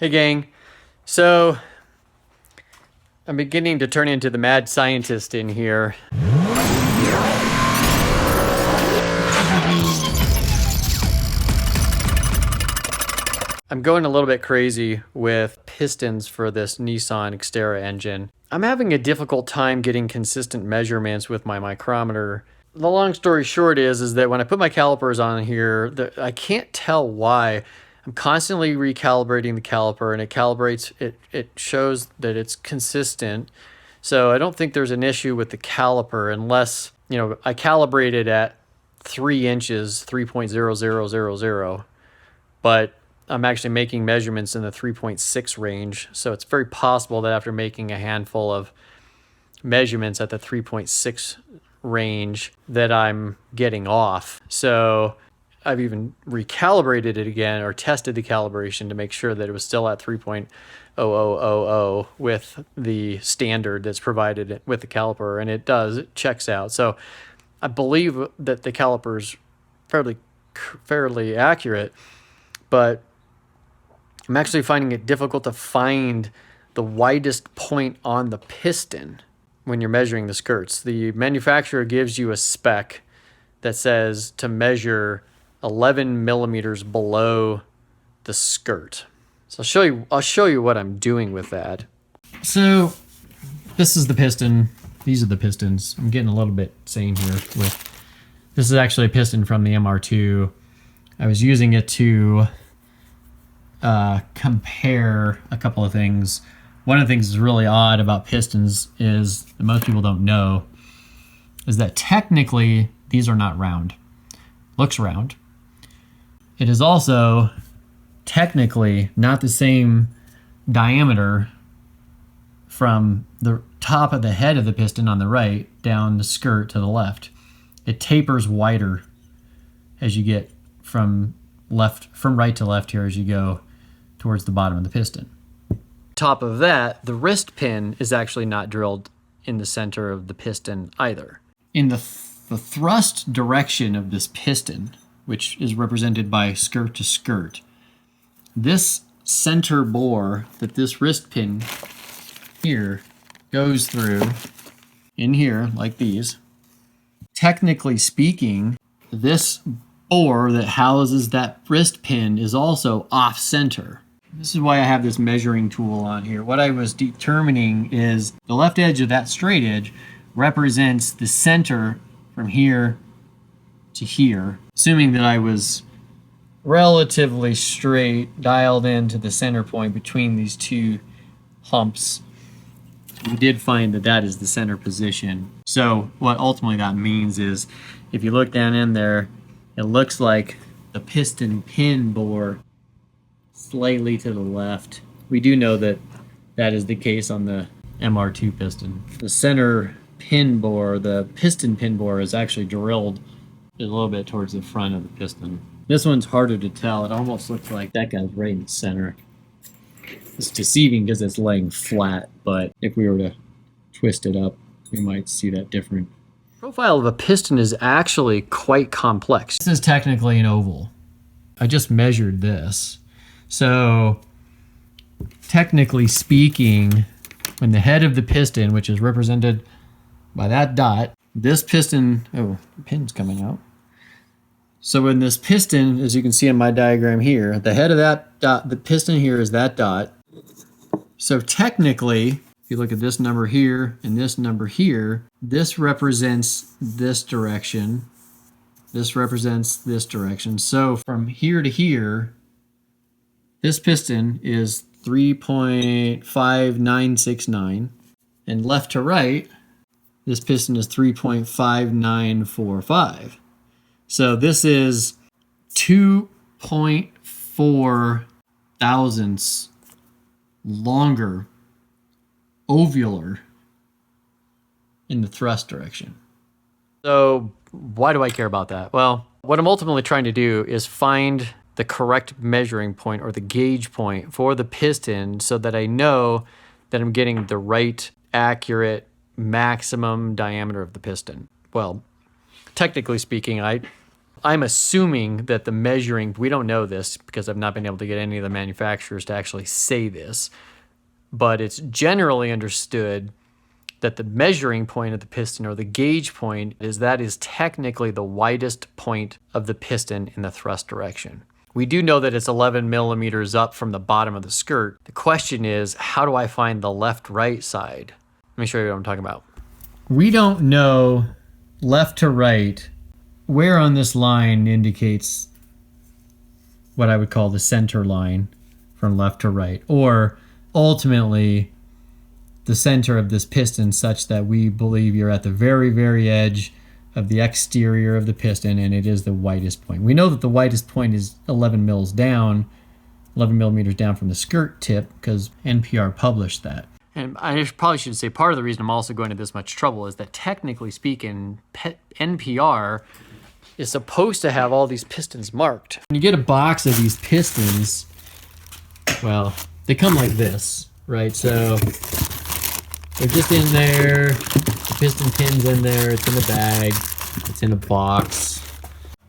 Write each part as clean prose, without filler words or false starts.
Hey gang, so I'm beginning to turn into the mad scientist in here. I'm going a little bit crazy with pistons for this Nissan Xterra engine. I'm having a difficult time getting consistent measurements with my micrometer. The long story short is that when I put my calipers on here, I can't tell why. I'm constantly recalibrating the caliper, and it calibrates, it shows that it's consistent. So I don't think there's an issue with the caliper unless, I calibrated at 3 inches, 3.0000, but I'm actually making measurements in the 3.6 range. So it's very possible that after making a handful of measurements at the 3.6 range that I'm getting off. So I've even recalibrated it again or tested the calibration to make sure that it was still at 3.0000 with the standard that's provided with the caliper, and it does, it checks out. So I believe that the caliper's fairly accurate, but I'm actually finding it difficult to find the widest point on the piston when you're measuring the skirts. The manufacturer gives you a spec that says to measure 11 millimeters below the skirt. So I'll show you what I'm doing with that. So this is the piston. These are the pistons. I'm getting a little bit sane here with, this is actually a piston from the MR2. I was using it to compare a couple of things. One of the things that's really odd about pistons is, that most people don't know, is that technically these are not round. Looks round. It is also technically not the same diameter from the top of the head of the piston on the right down the skirt to the left. It tapers wider as you get from right to left here as you go towards the bottom of the piston. Top of that, the wrist pin is actually not drilled in the center of the piston either. In the thrust direction of this piston, which is represented by skirt to skirt, this center bore that this wrist pin here goes through in here like these, technically speaking, this bore that houses that wrist pin is also off center. This is why I have this measuring tool on here. What I was determining is the left edge of that straight edge represents the center from here to here, assuming that I was relatively straight, dialed into the center point between these two humps. We did find that that is the center position. So what ultimately that means is, if you look down in there, it looks like the piston pin bore slightly to the left. We do know that that is the case on the MR2 piston. The center pin bore, the piston pin bore, is actually drilled a little bit towards the front of the piston. This one's harder to tell. It almost looks like that guy's right in the center. It's deceiving because it's laying flat, but if we were to twist it up, we might see that different. The profile of a piston is actually quite complex. This is technically an oval. I just measured this. So technically speaking, when the head of the piston, which is represented by that dot, this piston, oh, the pin's coming out. So when this piston, as you can see in my diagram here, the head of that dot, the piston here is that dot. So technically, if you look at this number here and this number here, this represents this direction. This represents this direction. So from here to here, this piston is 3.5969, and left to right, this piston is 3.5945. So this is 2.4 thousandths longer, ovular, in the thrust direction. So why do I care about that? Well, what I'm ultimately trying to do is find the correct measuring point or the gauge point for the piston so that I know that I'm getting the right, accurate, maximum diameter of the piston. Well, technically speaking, I I'm assuming that the measuring, we don't know this because I've not been able to get any of the manufacturers to actually say this, but it's generally understood that the measuring point of the piston, or the gauge point, is technically the widest point of the piston in the thrust direction. We do know that it's 11 millimeters up from the bottom of the skirt. The question is, how do I find the left-right side? Let me show you what I'm talking about. We don't know left to right. Where on this line indicates what I would call the center line from left to right, or ultimately the center of this piston, such that we believe you're at the very, very edge of the exterior of the piston, and it is the widest point. We know that the widest point is 11 millimeters down from the skirt tip, because NPR published that. And I probably should say part of the reason I'm also going to this much trouble is that, technically speaking, NPR is supposed to have all these pistons marked. When you get a box of these pistons, well, they come like this, right? So they're just in there, the piston pin's in there, it's in a bag, it's in a box.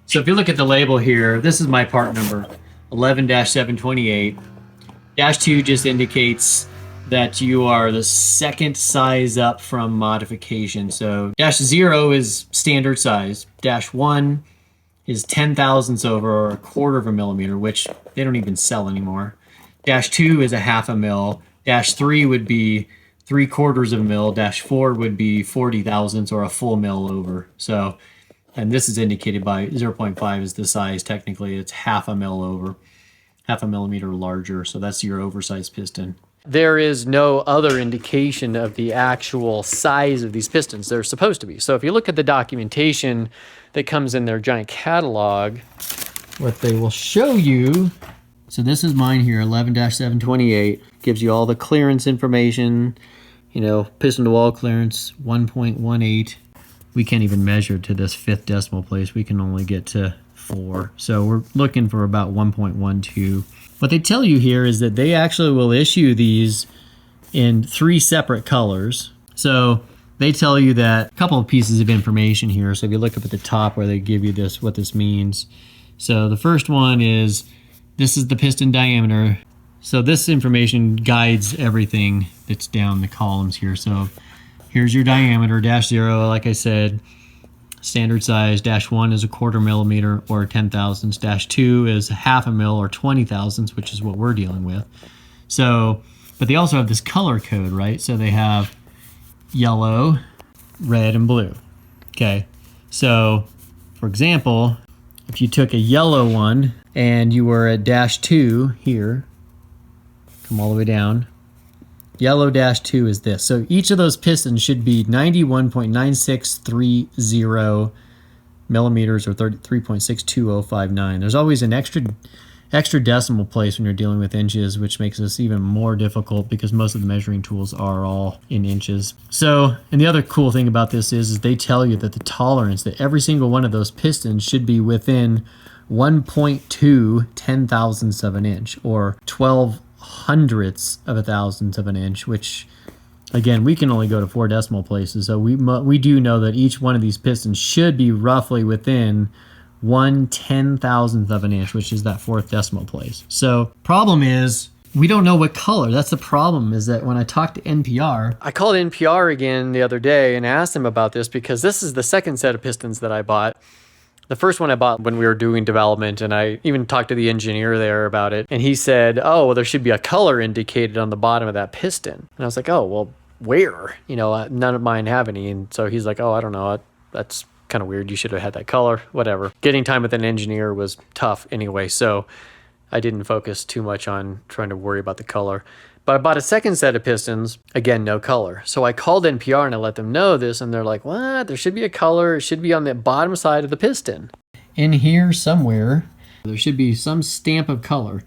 So if you look at the label here, this is my part number, 11-728. -2 just indicates that you are the second size up from modification. So -0 is standard size, -1 is 10 thousandths over, or a quarter of a millimeter, which they don't even sell anymore. -2 is a half a mil, -3 would be 3/4 of a mil, -4 would be 40 thousandths, or a full mil over. So, and this is indicated by 0.5 is the size. Technically, it's half a mil over, half a millimeter larger. So that's your oversized piston. There is no other indication of the actual size of these pistons. They're supposed to be. So if you look at the documentation that comes in their giant catalog, what they will show you, so this is mine here, 11-728, gives you all the clearance information, you know, piston to wall clearance, 1.18. We can't even measure to this 5th decimal place. We can only get to 4. So we're looking for about 1.12. What they tell you here is that they actually will issue these in 3 separate colors. So they tell you that, a couple of pieces of information here. So if you look up at the top where they give you this, what this means. So the first one is, this is the piston diameter. So this information guides everything that's down the columns here. So here's your diameter, -0, like I said, standard size. -1 is a quarter millimeter, or 10 thousandths. -2 is half a mil, or 20 thousandths, which is what we're dealing with. So, but they also have this color code, right? So they have yellow, red, and blue. Okay, so for example, if you took a yellow one and you were at -2 here, come all the way down, yellow -2 is this. So each of those pistons should be 91.9630 millimeters, or 33.62059. There's always an extra decimal place when you're dealing with inches, which makes this even more difficult because most of the measuring tools are all in inches. So, and the other cool thing about this is they tell you that the tolerance, that every single one of those pistons should be within 1.2 10,000ths of an inch, or 12 hundredths of a thousandth of an inch, which, again, we can only go to 4 decimal places. So we do know that each one of these pistons should be roughly within 1/10,000th of an inch, which is that 4th decimal place. So problem is, we don't know what color. That's the problem, is that when I talked to NPR, I called NPR again the other day and asked them about this, because this is the second set of pistons that I bought. The first one I bought when we were doing development, and I even talked to the engineer there about it, and he said, oh, well, there should be a color indicated on the bottom of that piston. And I was like, oh, well, where? You know, none of mine have any. And so he's like, oh, I don't know. That's kind of weird. You should have had that color, whatever. Getting time with an engineer was tough anyway, so I didn't focus too much on trying to worry about the color. But I bought a second set of pistons, again, no color. So I called NPR and I let them know this, and they're like, what? There should be a color. It should be on the bottom side of the piston. In here somewhere, there should be some stamp of color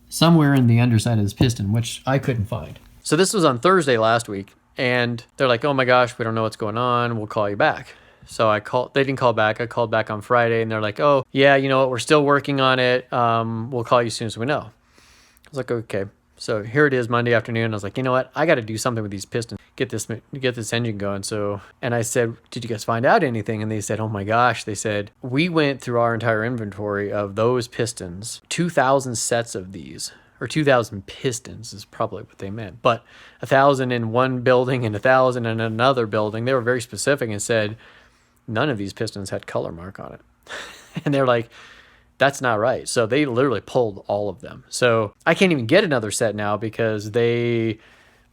somewhere in the underside of this piston, which I couldn't find. So this was on Thursday last week, and they're like, oh my gosh, we don't know what's going on. We'll call you back. So I called, they didn't call back. I called back on Friday, and they're like, oh yeah, you know what? We're still working on it. We'll call you as soon as we know. I was like, okay. So here it is Monday afternoon. I was like, you know what? I got to do something with these pistons. Get this engine going. So, and I said, did you guys find out anything? And they said, oh my gosh. They said, we went through our entire inventory of those pistons, 2,000 sets of these, or 2,000 pistons is probably what they meant, but 1,000 in one building and 1,000 in another building. They were very specific and said none of these pistons had color mark on it. And they're like, that's not right. So they literally pulled all of them. So I can't even get another set now because they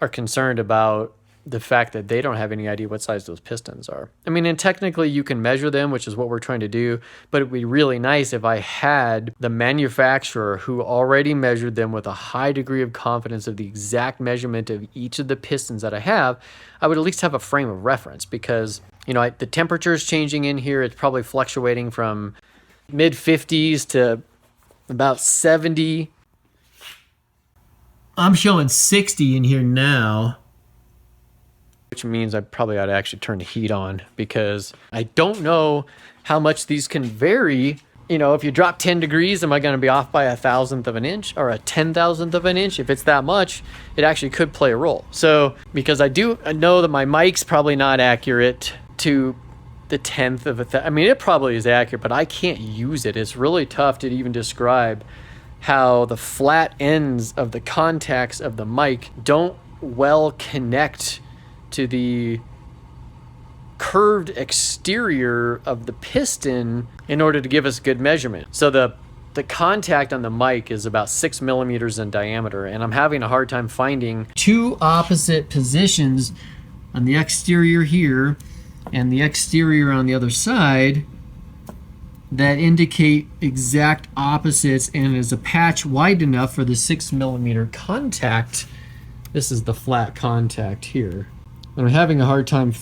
are concerned about the fact that they don't have any idea what size those pistons are. I mean, and technically you can measure them, which is what we're trying to do, but it'd be really nice if I had the manufacturer who already measured them with a high degree of confidence of the exact measurement of each of the pistons that I have. I would at least have a frame of reference because, you know, the temperature is changing in here. It's probably fluctuating from mid 50s to about 70. I'm showing 60 in here now, which means I probably ought to actually turn the heat on because I don't know how much these can vary. You know, if you drop 10 degrees, am I going to be off by 1,000th of an inch or a 10,000th of an inch? If it's that much, it actually could play a role. So because I know that my mic's probably not accurate to the 10th of I mean, it probably is accurate, but I can't use it. It's really tough to even describe how the flat ends of the contacts of the mic don't well connect to the curved exterior of the piston in order to give us good measurement. So the contact on the mic is about 6 millimeters in diameter, and I'm having a hard time finding two opposite positions on the exterior here and the exterior on the other side that indicate exact opposites, and is a patch wide enough for the 6 millimeter contact. This is the flat contact here. And I'm having a hard time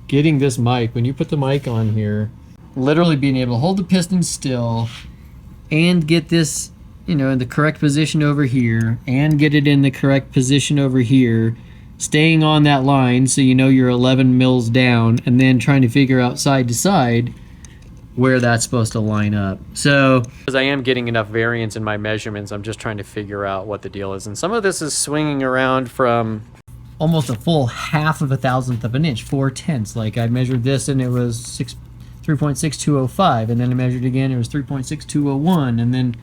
getting this mic, when you put the mic on here, literally being able to hold the piston still and get this, you know, in the correct position over here and get it in the correct position over here, staying on that line so you know you're 11 mils down, and then trying to figure out side to side where that's supposed to line up. So because I am getting enough variance in my measurements, I'm just trying to figure out what the deal is. And some of this is swinging around from almost a full 1/2 of an inch, 4/10. Like I measured this and it was 3.6205, and then I measured again, it was 3.6201, and then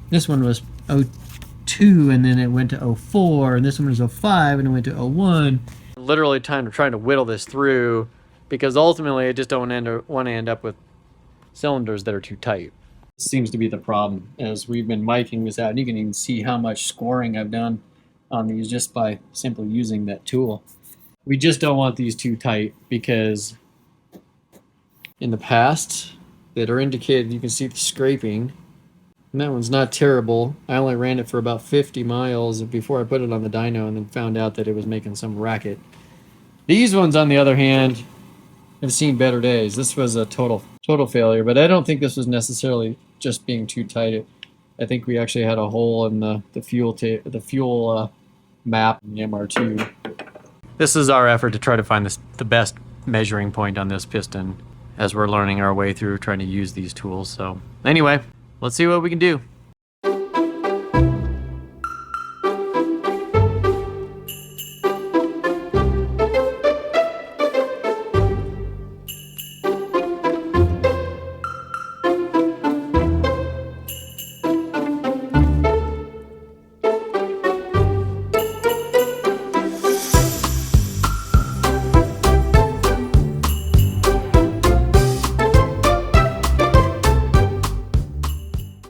this one was 02, and then it went to 04, and this one was 05, and it went to 01. Literally trying to whittle this through, because ultimately I just don't want to end up with cylinders that are too tight. This seems to be the problem as we've been miking this out, and you can even see how much scoring I've done on these just by simply using that tool. We just don't want these too tight, because in the past that are indicated, you can see the scraping, and that one's not terrible. I only ran it for about 50 miles before I put it on the dyno, and then found out that it was making some racket. These ones, on the other hand, have seen better days. This was a total failure, but I don't think this was necessarily just being too tight. I think we actually had a hole in the fuel map in the MR2. This is our effort to try to find the best measuring point on this piston as we're learning our way through trying to use these tools. So anyway, let's see what we can do.